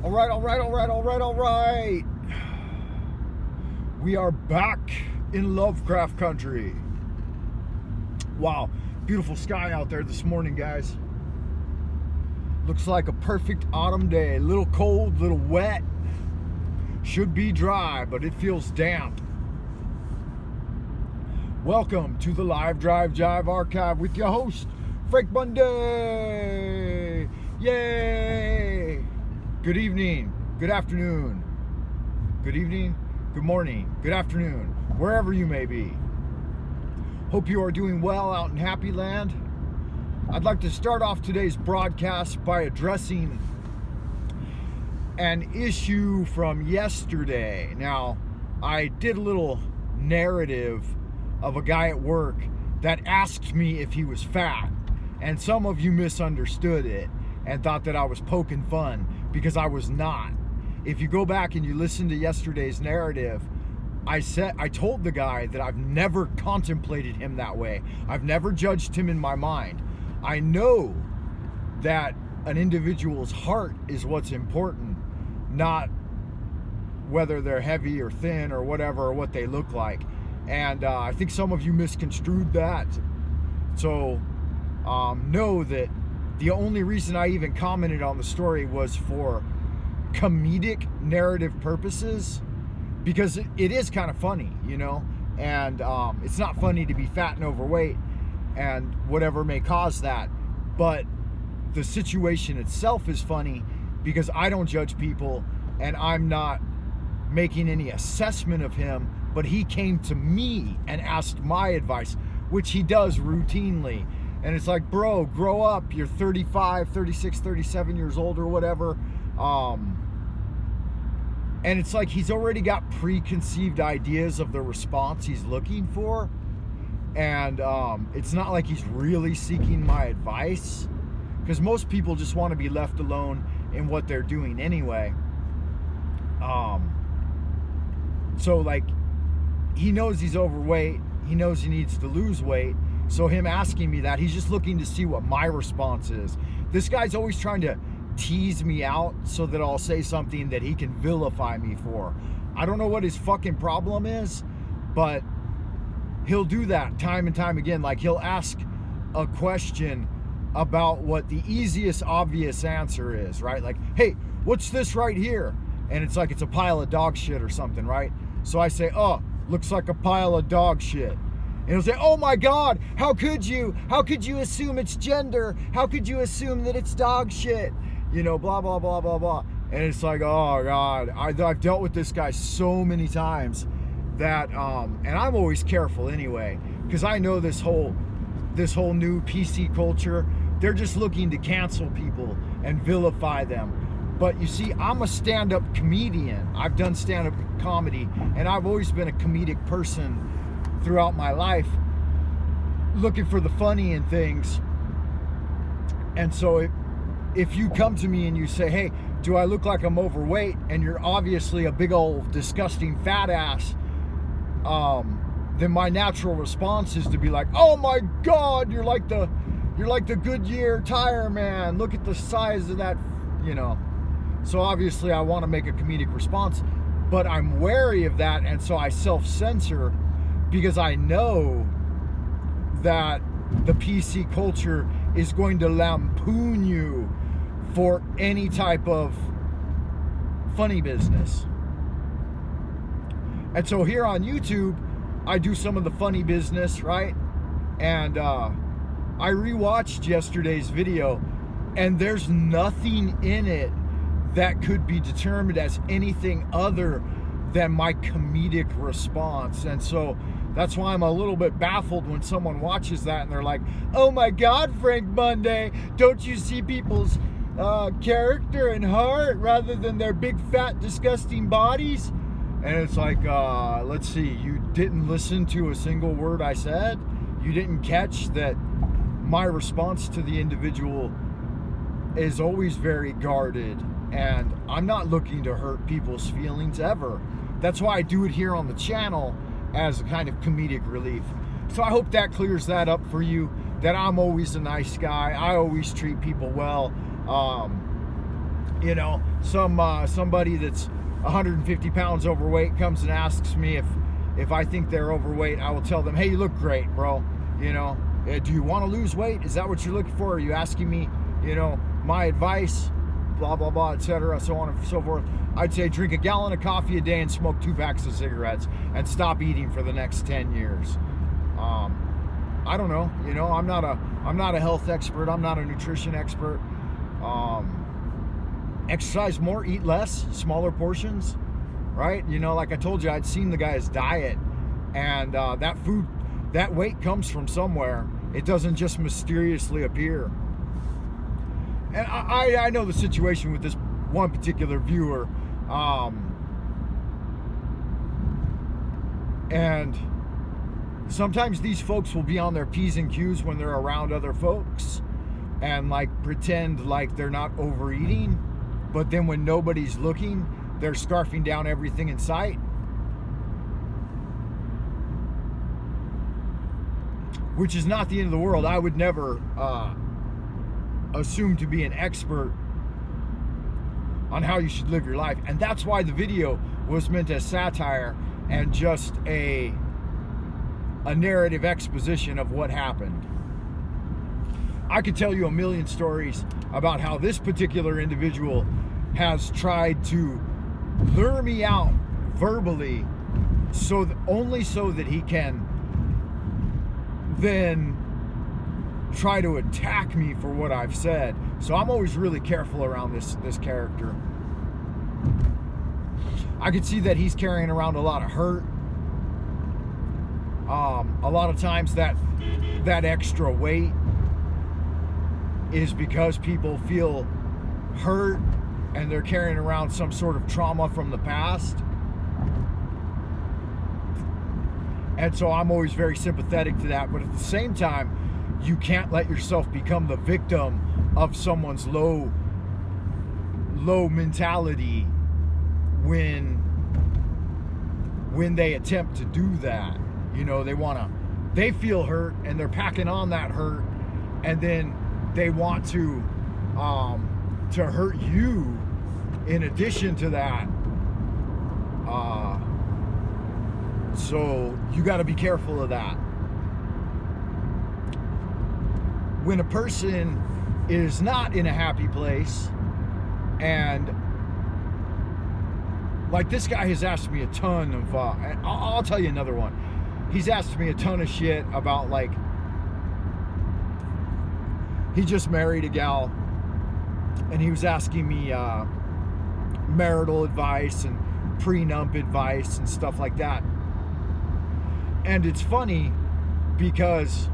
All right. We are back in Lovecraft country. Wow, beautiful sky out there this morning, guys. Looks like a perfect autumn day. A little cold, a little wet. Should be dry, but it feels damp. Welcome to the Live Drive Jive Archive with your host, Frank Monday. Yay! Good evening, good afternoon, good evening, good morning, good afternoon, wherever you may be. Hope you are doing well out in Happy Land. I'd like to start off today's broadcast by addressing an issue from yesterday. Now, I did a little narrative of a guy at work that asked me if he was fat, and some of you misunderstood it and thought that I was poking fun, because I was not. If you go back and you listen to yesterday's narrative, I told the guy that I've never contemplated him that way. I've never judged him in my mind. I know that an individual's heart is what's important, not whether they're heavy or thin or whatever, or what they look like. And I think some of you misconstrued that. So know that the only reason I even commented on the story was for comedic narrative purposes, because it is kind of funny, you know, and it's not funny to be fat and overweight and whatever may cause that, but the situation itself is funny because I don't judge people and I'm not making any assessment of him, but he came to me and asked my advice, which he does routinely. And it's like, bro, grow up. You're 35, 36, 37 years old or whatever. And it's like he's already got preconceived ideas of the response he's looking for. And it's not like he's really seeking my advice, because most people just want to be left alone in what they're doing anyway. So like, he knows he's overweight. He knows he needs to lose weight. So him asking me that, he's just looking to see what my response is. This guy's always trying to tease me out so that I'll say something that he can vilify me for. I don't know what his fucking problem is, but he'll do that time and time again. Like, he'll ask a question about what the easiest obvious answer is, right? Like, hey, what's this right here? And it's like it's a pile of dog shit or something, right? So I say, oh, looks like a pile of dog shit. And he'll say, oh my God, how could you? How could you assume it's gender? How could you assume that it's dog shit? You know, blah, blah, blah, blah, blah. And it's like, oh God, I've dealt with this guy so many times that, and I'm always careful anyway, because I know this whole new PC culture, they're just looking to cancel people and vilify them. But you see, I'm a stand-up comedian. I've done stand-up comedy, and I've always been a comedic person throughout my life, looking for the funny in things. And so if you come to me and you say, hey, do I look like I'm overweight? And you're obviously a big old disgusting fat ass, then my natural response is to be like, oh my God, you're like the Goodyear tire man. Look at the size of that, you know. So obviously I want to make a comedic response, but I'm wary of that, and so I self-censor, because I know that the PC culture is going to lampoon you for any type of funny business. And so here on YouTube, I do some of the funny business, right? And I rewatched yesterday's video, and there's nothing in it that could be determined as anything other than my comedic response. And so that's why I'm a little bit baffled when someone watches that and they're like, oh my God, Frank Monday, don't you see people's character and heart rather than their big fat disgusting bodies? And it's like, let's see, you didn't listen to a single word I said. You didn't catch that my response to the individual is always very guarded, and I'm not looking to hurt people's feelings ever. That's why I do it here on the channel as a kind of comedic relief. So I hope that clears that up for you, that I'm always a nice guy. I always treat people well. You know, somebody that's 150 pounds overweight comes and asks me if I think they're overweight, I will tell them, hey, you look great, bro. You know, do you want to lose weight? Is that what you're looking for? Are you asking me, you know, my advice? Blah, blah, blah, etc., so on and so forth. I'd say drink a gallon of coffee a day and smoke 2 packs of cigarettes and stop eating for the next 10 years. I don't know. You know, I'm not a health expert. I'm not a nutrition expert. Exercise more, eat less, smaller portions, right? You know, like I told you, I'd seen the guy's diet, and that weight comes from somewhere. It doesn't just mysteriously appear. And I know the situation with this one particular viewer, and sometimes these folks will be on their P's and Q's when they're around other folks and like pretend like they're not overeating, but then when nobody's looking, they're scarfing down everything in sight. Which is not the end of the world. I would never assume to be an expert on how you should live your life. And that's why the video was meant as satire and just a narrative exposition of what happened. I could tell you a million stories about how this particular individual has tried to lure me out verbally only so that he can then try to attack me for what I've said. So I'm always really careful around this character. I could see that he's carrying around a lot of hurt. A lot of times that extra weight is because people feel hurt and they're carrying around some sort of trauma from the past. And so I'm always very sympathetic to that. But at the same time, you can't let yourself become the victim of someone's low mentality when they attempt to do that. You know, they feel hurt and they're packing on that hurt, and then they want to hurt you in addition to that. So you got to be careful of that. When a person is not in a happy place, and like this guy has asked me a ton of, I'll tell you another one. He's asked me a ton of shit about, like, he just married a gal and he was asking me marital advice and prenup advice and stuff like that. And it's funny because,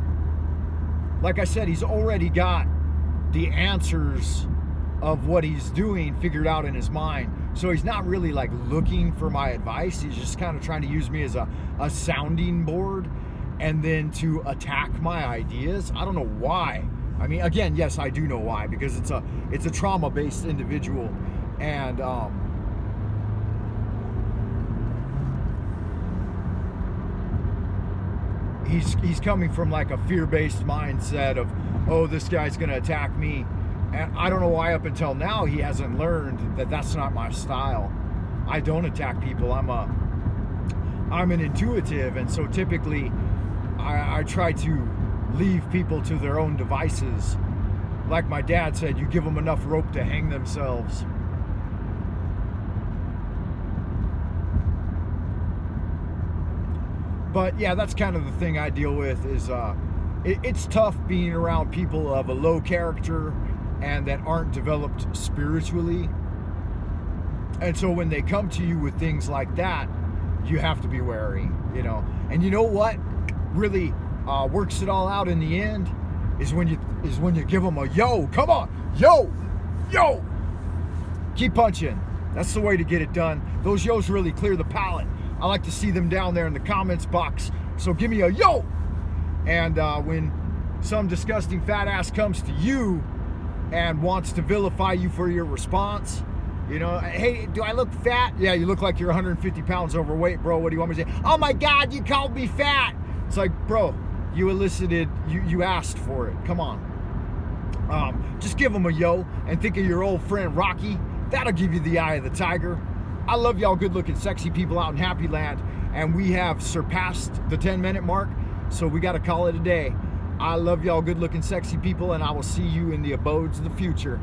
like I said, he's already got the answers of what he's doing figured out in his mind. So he's not really like looking for my advice. He's just kind of trying to use me as a sounding board and then to attack my ideas. I don't know why. I mean, again, yes, I do know why, because it's a trauma-based individual, and he's coming from like a fear-based mindset of, oh, this guy's gonna attack me. And I don't know why up until now he hasn't learned that that's not my style. I don't attack people. I'm an intuitive, and so typically I try to leave people to their own devices. Like my dad said, you give them enough rope to hang themselves. But yeah, that's kind of the thing I deal with is it's tough being around people of a low character and that aren't developed spiritually. And so when they come to you with things like that, you have to be wary, you know. And you know what really works it all out in the end is when you give them a yo, come on, yo, keep punching. That's the way to get it done. Those yos really clear the palate. I like to see them down there in the comments box. So give me a yo. And when some disgusting fat ass comes to you and wants to vilify you for your response, you know, hey, do I look fat? Yeah, you look like you're 150 pounds overweight, bro. What do you want me to say? Oh my God, you called me fat. It's like, bro, you elicited, you asked for it. Come on. Just give them a yo and think of your old friend Rocky That'll give you the eye of the tiger. I love y'all good looking sexy people out in Happy Land, and we have surpassed the 10-minute mark, so we got to call it a day. I love y'all good looking sexy people, and I will see you in the abodes of the future.